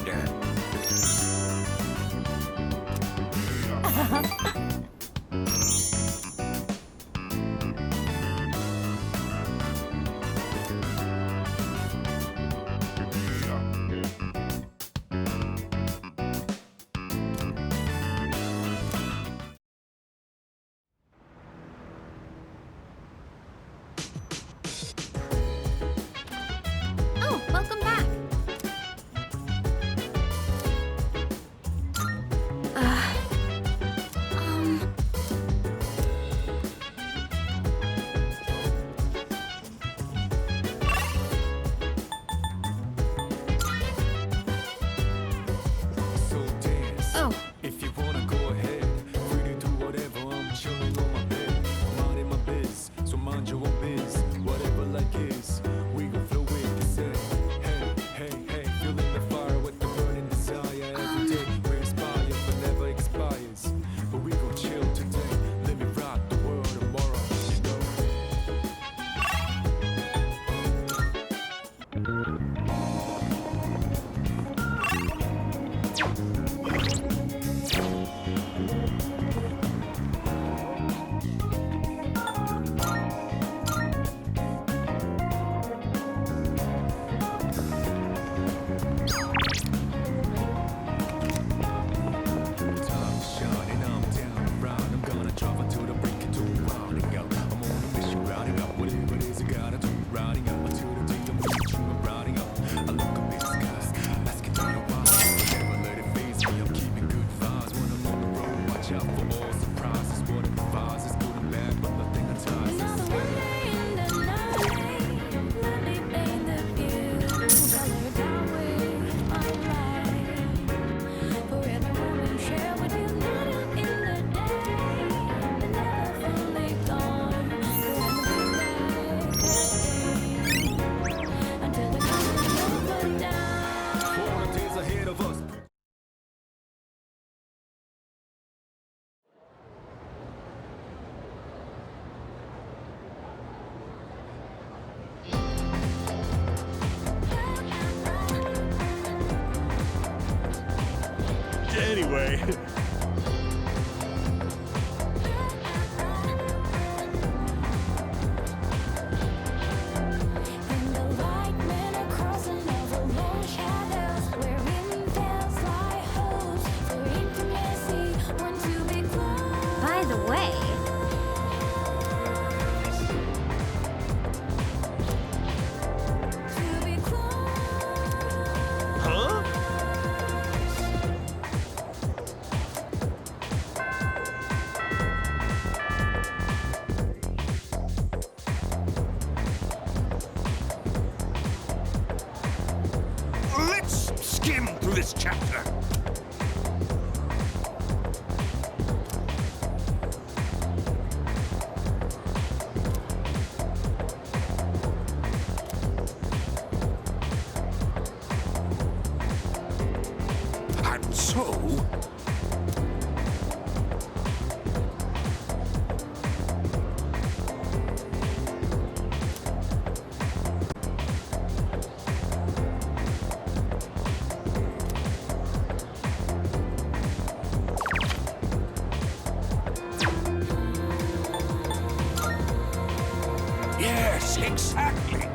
wonder. Oh, welcome back. So dance. Oh. If you wanna go ahead, free to do whatever. I'm chilling on my bed. I'm minding my biz, so mind your own biz. Whatever like is, we gon' flow with the set. Hey, hey, hey, feeling the fire with the burning desire. Every day we inspire, but never expires. But we gon' chill today. Let me rock the world tomorrow. You know. Time to shine and I'm down and round. I'm gonna drive until the break into rounding out. I'm on a mission rounding up. Whatever it is I gotta do, rounding up until the day I'm with you. I'm rounding up. I look up in the skies, asking down a while. Never let it phase me. I'm keeping good vibes when I'm on the road. Watch out for all surprises. What it provides is good and bad, but nothing ties us. Another day in the night, let me paint the view. Color down with my light. For every moment share with you, not in the day, but never fully gone. Until the coming over down. For the days ahead of us. Anyway. And the light men are crossing over long shadows, wherein veils lie holes for intimacy, one to be close. By the way, To be close. Huh? Let's skim through this chapter. And so, yes, exactly.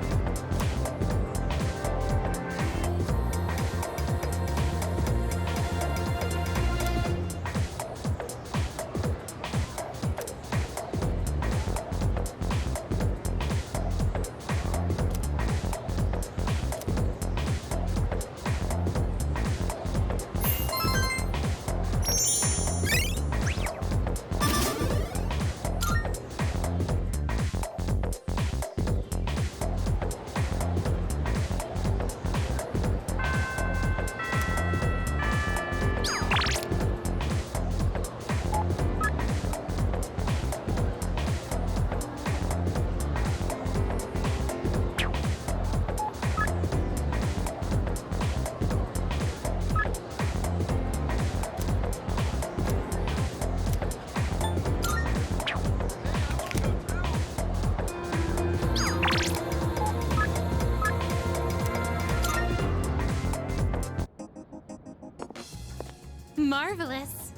Marvelous.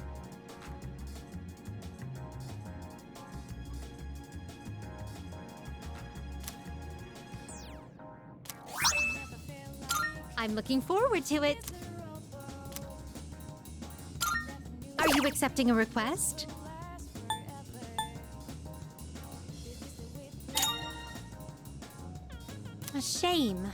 I'm looking forward to it. Are you accepting a request? A shame.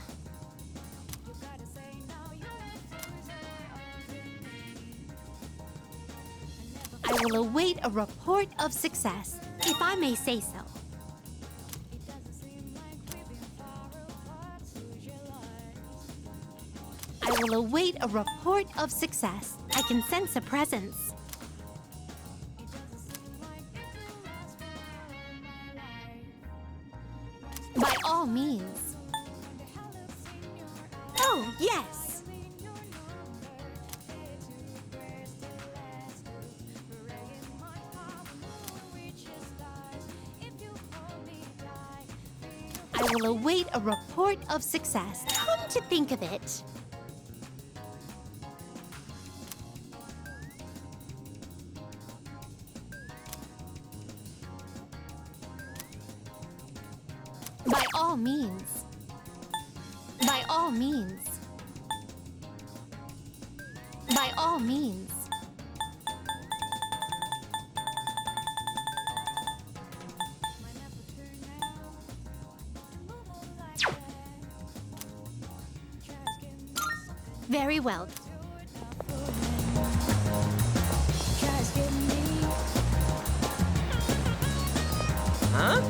I will await a report of success, if I may say so. I will await a report of success. I can sense a presence. By all means. Oh, yes. I will await a report of success. Come to think of it. By all means. By all means. By all means. Very well. Huh?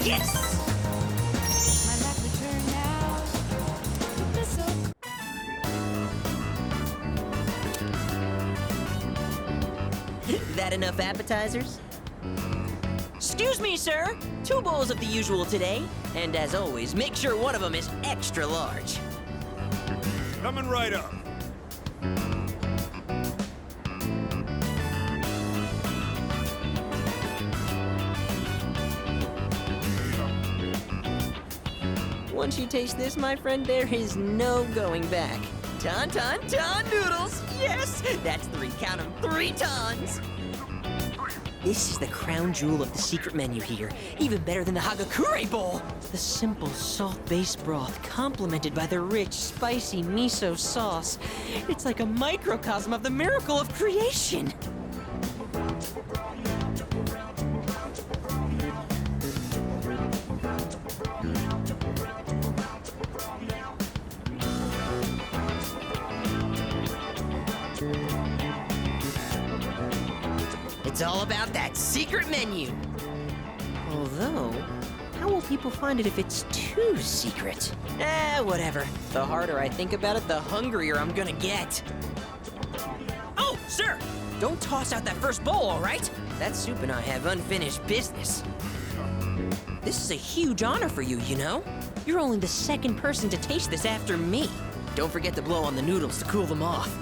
Yes! That enough appetizers? Excuse me, sir. 2 bowls of the usual today. And as always, make sure one of them is extra large. Coming right up. Once you taste this, my friend, there is no going back. Ton noodles! Yes! That's 3, count 'em, 3 tons! This is the crown jewel of the secret menu here. Even better than the Hagakure bowl! The simple salt-based broth complemented by the rich, spicy miso sauce. It's like a microcosm of the miracle of creation! It's all about that secret menu. Although, how will people find it if it's too secret? Whatever. The harder I think about it, the hungrier I'm gonna get. Oh, sir! Don't toss out that first bowl, all right? That soup and I have unfinished business. This is a huge honor for you, you know? You're only the 2nd person to taste this after me. Don't forget to blow on the noodles to cool them off.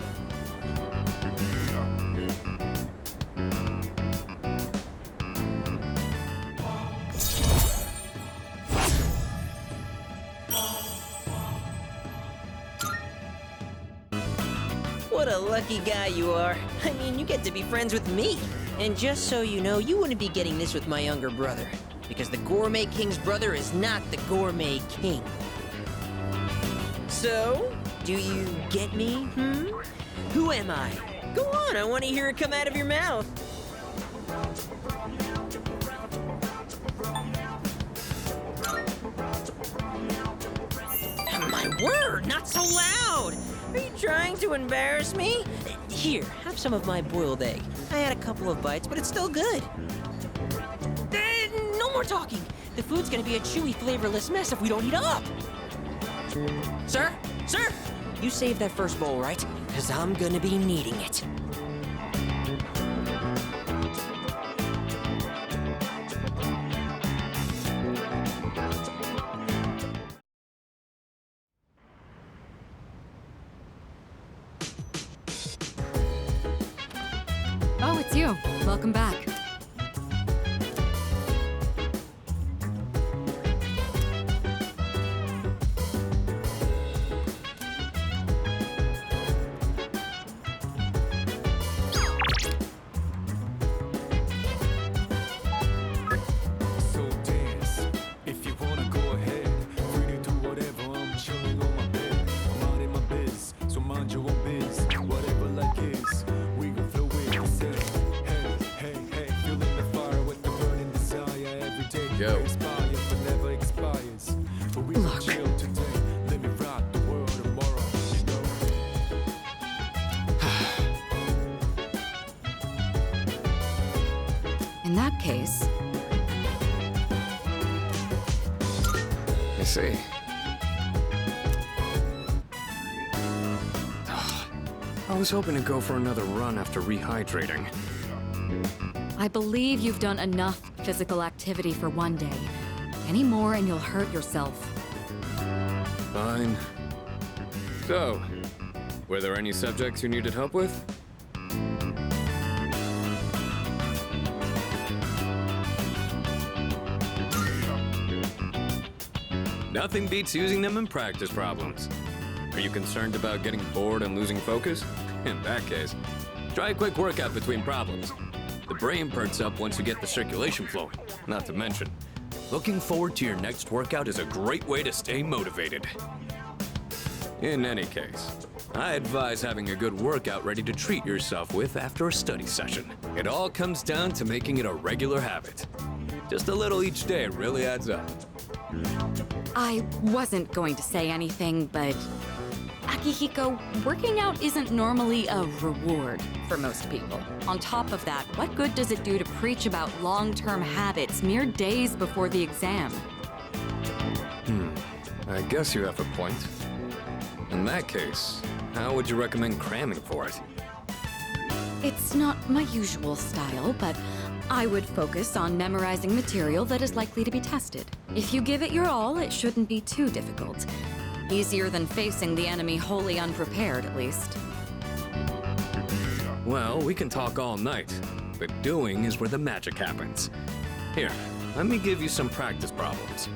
What a lucky guy you are. I mean, you get to be friends with me. And just so you know, you wouldn't be getting this with my younger brother. Because the Gourmet King's brother is not the Gourmet King. So, do you get me, Who am I? Go on, I want to hear it come out of your mouth. My word, not so loud! Are you trying to embarrass me? Here, have some of my boiled egg. I had a couple of bites, but it's still good. No more talking. The food's gonna be a chewy, flavorless mess if we don't eat up. Sir? Sir? You saved that first bowl, right? Because I'm gonna be needing it. Oh, it's you. Welcome back. go. Inspire but never expires. For we Look. chill today. Let me rock the world tomorrow. You know. In that case, I see. I was hoping to go for another run after rehydrating. I believe you've done enough physical activity for one day. Any more and you'll hurt yourself. Fine. So, were there any subjects you needed help with? Nothing beats using them in practice problems. Are you concerned about getting bored and losing focus? In that case, try a quick workout between problems. The brain perks up once you get the circulation flowing. Not to mention, looking forward to your next workout is a great way to stay motivated. In any case, I advise having a good workout ready to treat yourself with after a study session. It all comes down to making it a regular habit. Just a little each day really adds up. I wasn't going to say anything, but Akihiko, working out isn't normally a reward for most people. On top of that, what good does it do to preach about long-term habits mere days before the exam? I guess you have a point. In that case, how would you recommend cramming for it? It's not my usual style, but I would focus on memorizing material that is likely to be tested. If you give it your all, it shouldn't be too difficult. Easier than facing the enemy wholly unprepared, at least. Well, we can talk all night, but doing is where the magic happens. Here, let me give you some practice problems.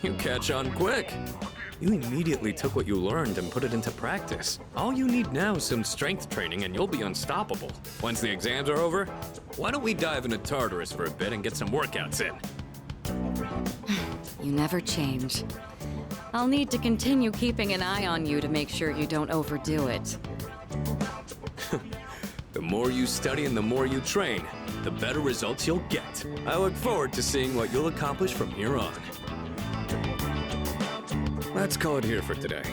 You catch on quick. You immediately took what you learned and put it into practice. All you need now is some strength training and you'll be unstoppable. Once the exams are over, why don't we dive into Tartarus for a bit and get some workouts in? You never change. I'll need to continue keeping an eye on you to make sure you don't overdo it. The more you study and the more you train, the better results you'll get. I look forward to seeing what you'll accomplish from here on. Let's call it here for today.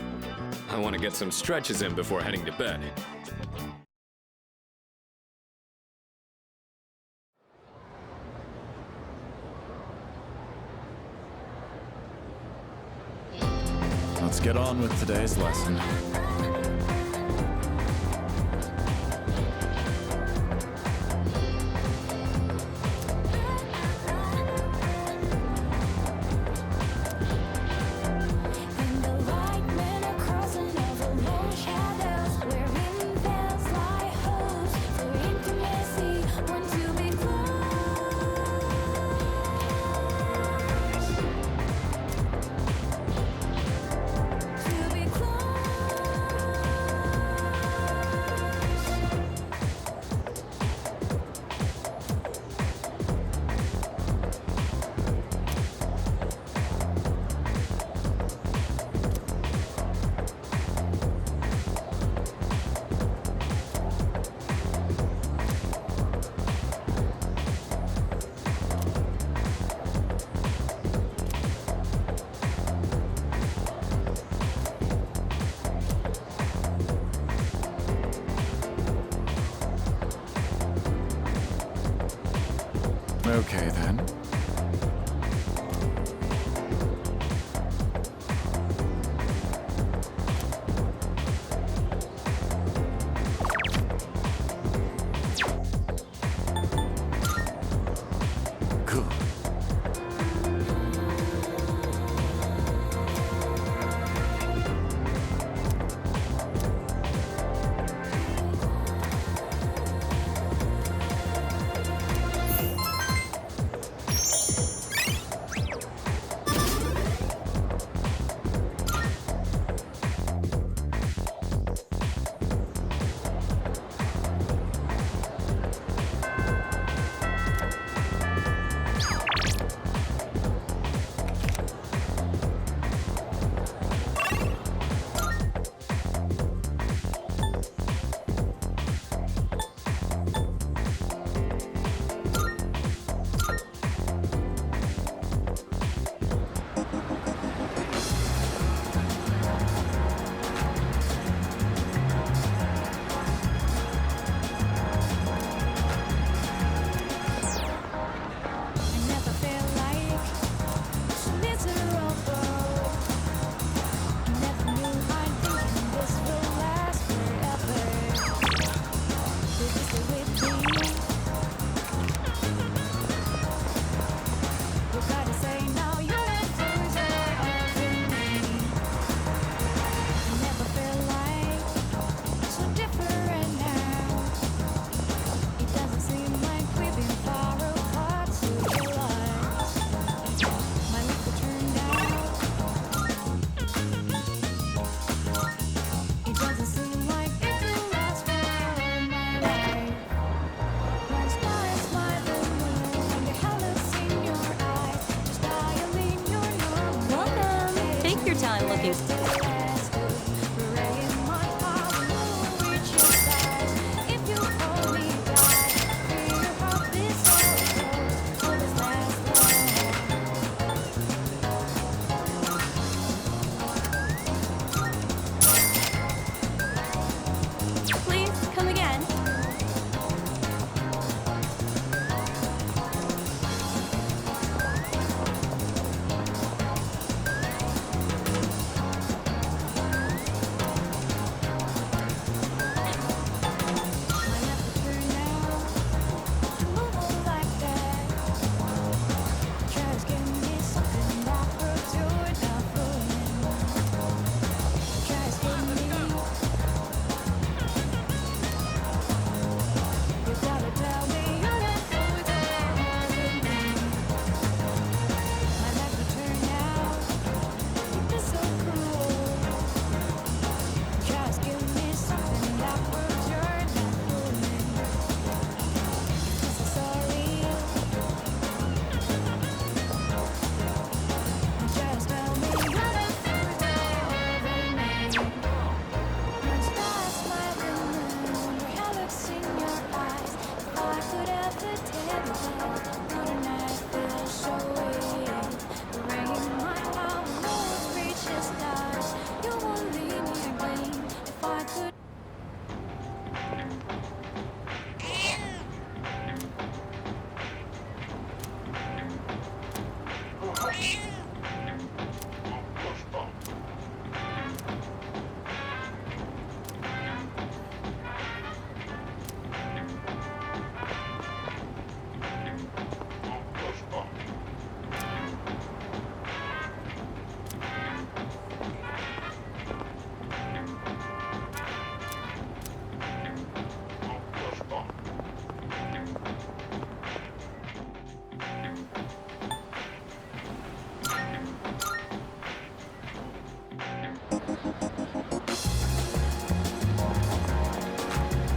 I want to get some stretches in before heading to bed. Let's get on with today's lesson. And the light men are crossing over lone shadows, wherein veils lie hopes for intimacy, one to be close. To be close. Okay, then. Cool. Please come again.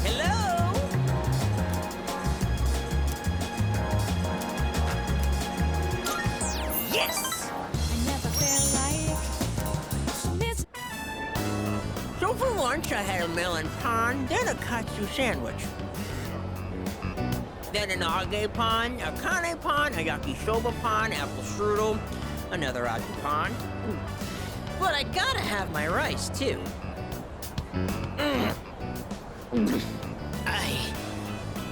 Hello? Yes! So for lunch, I had a melon pan, then a katsu sandwich. Then an age pan, a kane pan, a yakisoba pan, apple strudel, another age pan. But I gotta have my rice, too.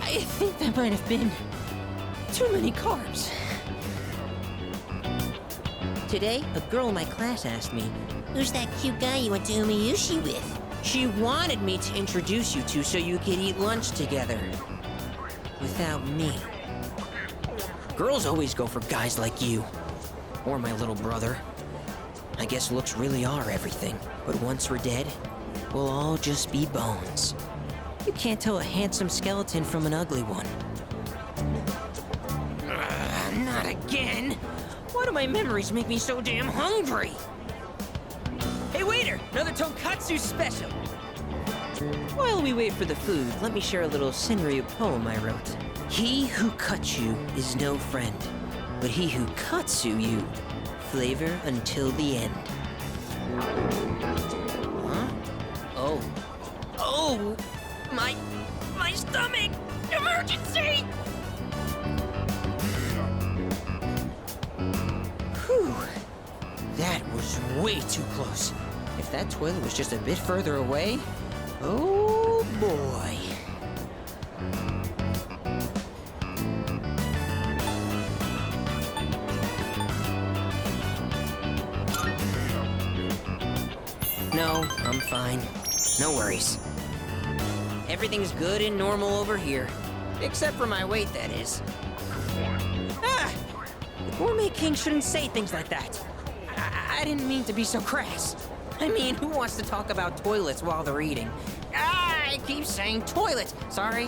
I think that might have been too many carbs. Today, a girl in my class asked me, "Who's that cute guy you went to Umiyushi with?" She wanted me to introduce you to so you could eat lunch together. Without me. Girls always go for guys like you. Or my little brother. I guess looks really are everything. But once we're dead, we'll all just be bones. You can't tell a handsome skeleton from an ugly one. Not again! Why do my memories make me so damn hungry? Hey waiter, another tonkatsu special! While we wait for the food, let me share a little Senryu poem I wrote. He who cuts you is no friend, but he who cuts you, flavor until the end. Huh? Oh. Oh! My stomach! Emergency! Whew. That was way too close. If that toilet was just a bit further away, oh boy. No, I'm fine. No worries. Everything's good and normal over here. Except for my weight, that is. Ah! The Gourmet King shouldn't say things like that. I didn't mean to be so crass. I mean, who wants to talk about toilets while they're eating? Ah, I keep saying toilet. Sorry.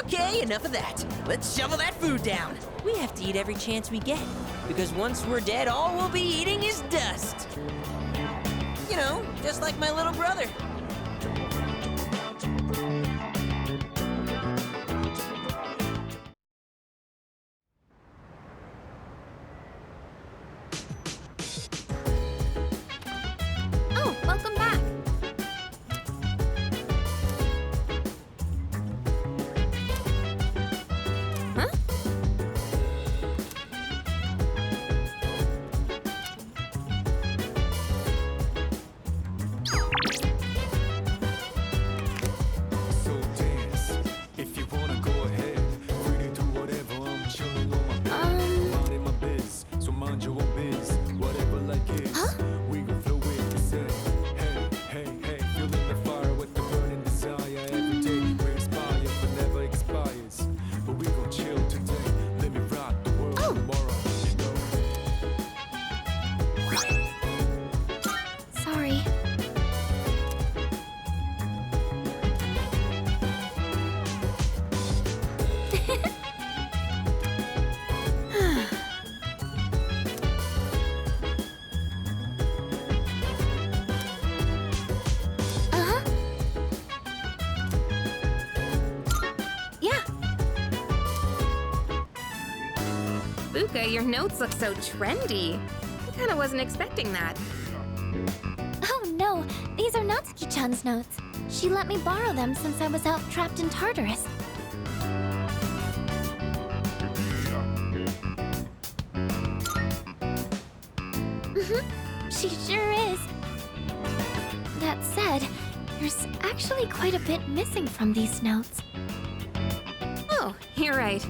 Okay, enough of that. Let's shovel that food down. We have to eat every chance we get, because once we're dead, all we'll be eating is dust. You know, just like my little brother. Oh, welcome back. Huh? So dance. If you wanna go ahead, free to do whatever. I'm chilling on my bed. I'm out in my biz, so mind your own biz. Whatever like is, we gon' flow with the set. Hey, hey, hey, feeling the fire with the burning desire. Every day we inspire, but never expires. But we gon' chill today. Let me rock the world tomorrow. You know? Sorry. Uh-huh. Yeah. Buka, your notes look so trendy. I kinda wasn't expecting that. Oh no, these are Natsuki-chan's notes. She let me borrow them since I was out trapped in Tartarus. She sure is. That said, there's actually quite a bit missing from these notes. Oh, you're right.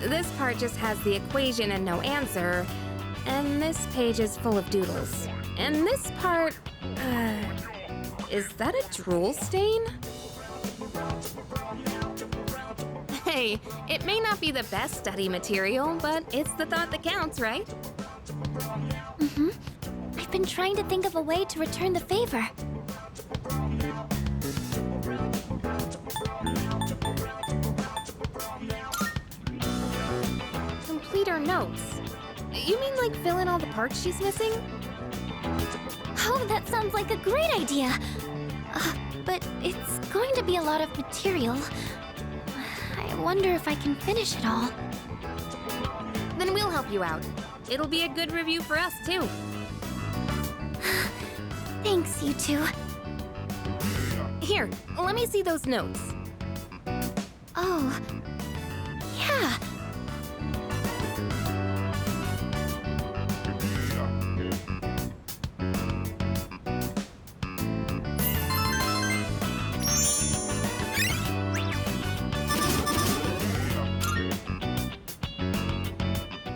This part just has the equation and no answer. And this page is full of doodles. And this part, is that a drool stain? Hey, it may not be the best study material, but it's the thought that counts, right? I've been trying to think of a way to return the favor. Complete her notes. You mean like fill in all the parts she's missing? Oh, that sounds like a great idea. But it's going to be a lot of material. I wonder if I can finish it all. Then we'll help you out. It'll be a good review for us, too. Thanks, you two. Here, let me see those notes. Oh, yeah.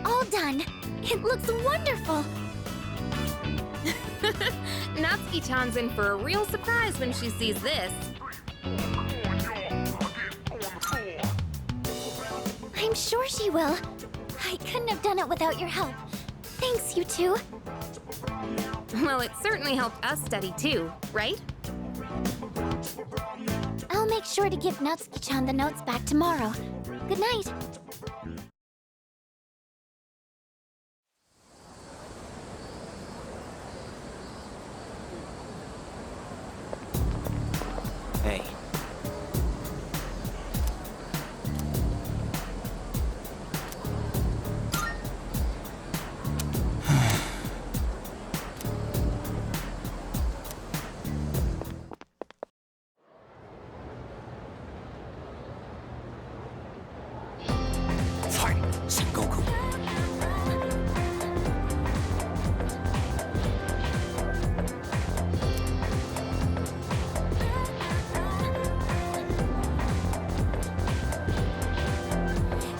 All done. It looks wonderful. Natsuki-chan's in for a real surprise when she sees this. I'm sure she will. I couldn't have done it without your help. Thanks, you two. Well, it certainly helped us study too, right? I'll make sure to give Natsuki-chan the notes back tomorrow. Good night. Hey. Fight, Sengoku.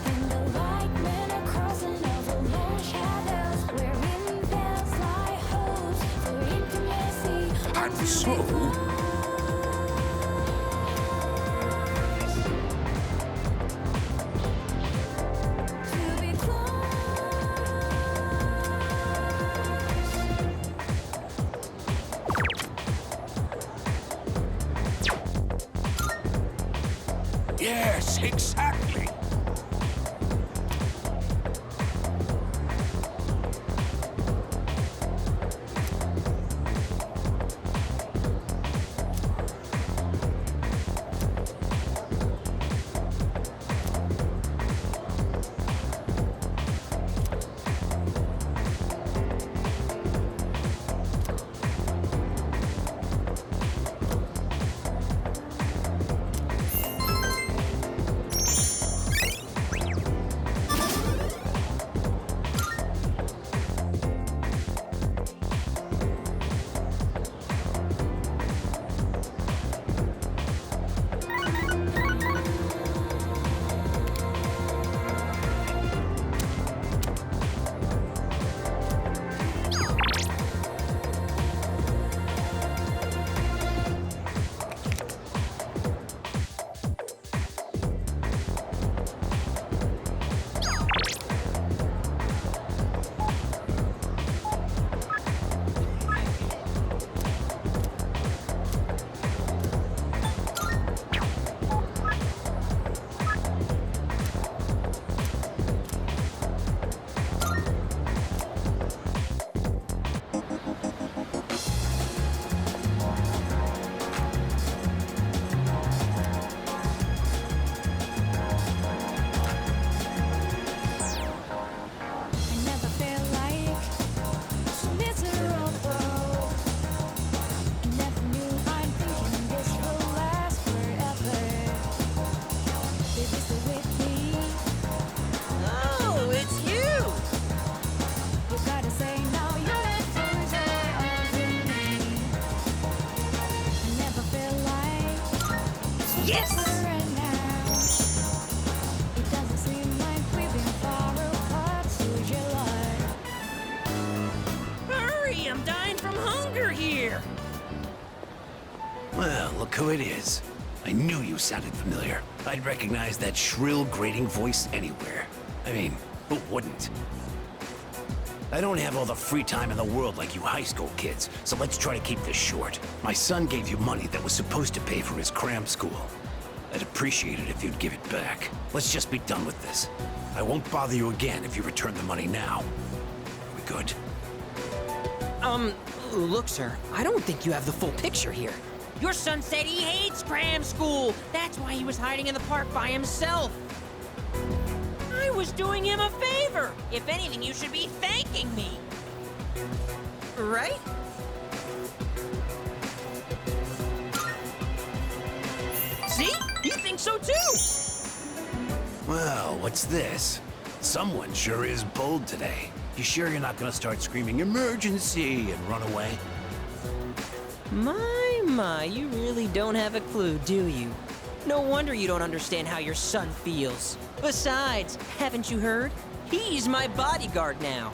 And the white men are crossing over long shadows, wherein bells lie hopes for intimacy. And so, To be close. yes, exactly. Yes! right now. It doesn't seem like we've been far apart, so would you like? Hurry, I'm dying from hunger here. Well, look who it is. I knew you sounded familiar. I'd recognize that shrill, grating voice anywhere. I mean, who wouldn't? I don't have all the free time in the world like you high school kids, so let's try to keep this short. My son gave you money that was supposed to pay for his cram school. I'd appreciate it if you'd give it back. Let's just be done with this. I won't bother you again if you return the money now. We good? Look, sir, I don't think you have the full picture here. Your son said he hates cram school. That's why he was hiding in the park by himself. I was doing him a favor. If anything, you should be thanking me. Right? See? You think so too. Well, what's this? Someone sure is bold today. You sure you're not gonna start screaming emergency and run away? My, you really don't have a clue, do you? No wonder you don't understand how your son feels. Besides, haven't you heard? He's my bodyguard now.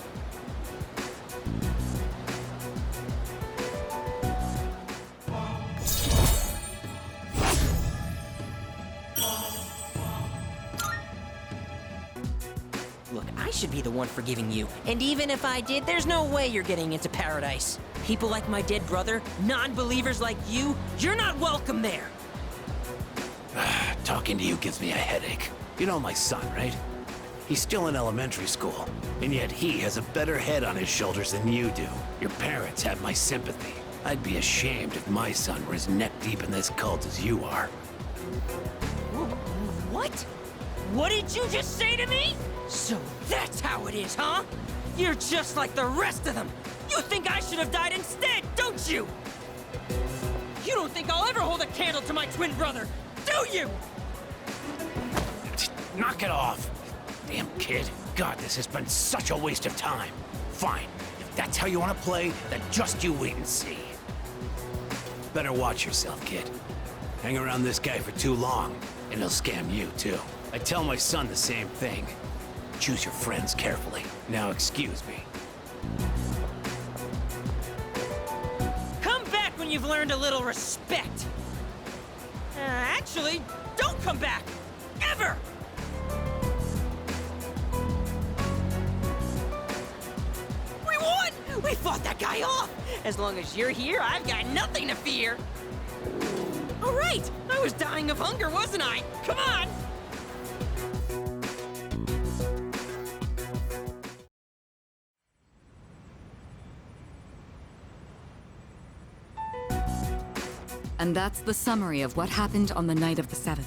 Look, I should be the one forgiving you. And even if I did, there's no way you're getting into paradise. People like my dead brother, non-believers like you, you're not welcome there. Talking to you gives me a headache. You know my son, right? He's still in elementary school, and yet he has a better head on his shoulders than you do. Your parents have my sympathy. I'd be ashamed if my son were as neck-deep in this cult as you are. What? What did you just say to me? So that's how it is, huh? You're just like the rest of them. You think I should have died instead, don't you? You don't think I'll ever hold a candle to my twin brother, do you? Knock it off. Damn kid. God, this has been such a waste of time. Fine. If that's how you want to play, then just you wait and see. Better watch yourself, kid. Hang around this guy for too long, and he'll scam you, too. I tell my son the same thing. Choose your friends carefully. Now excuse me. Come back when you've learned a little respect. Actually, don't come back. Ever! We won! We fought that guy off! As long as you're here, I've got nothing to fear. All right, I was dying of hunger, wasn't I? Come on! And that's the summary of what happened on the night of the 7th.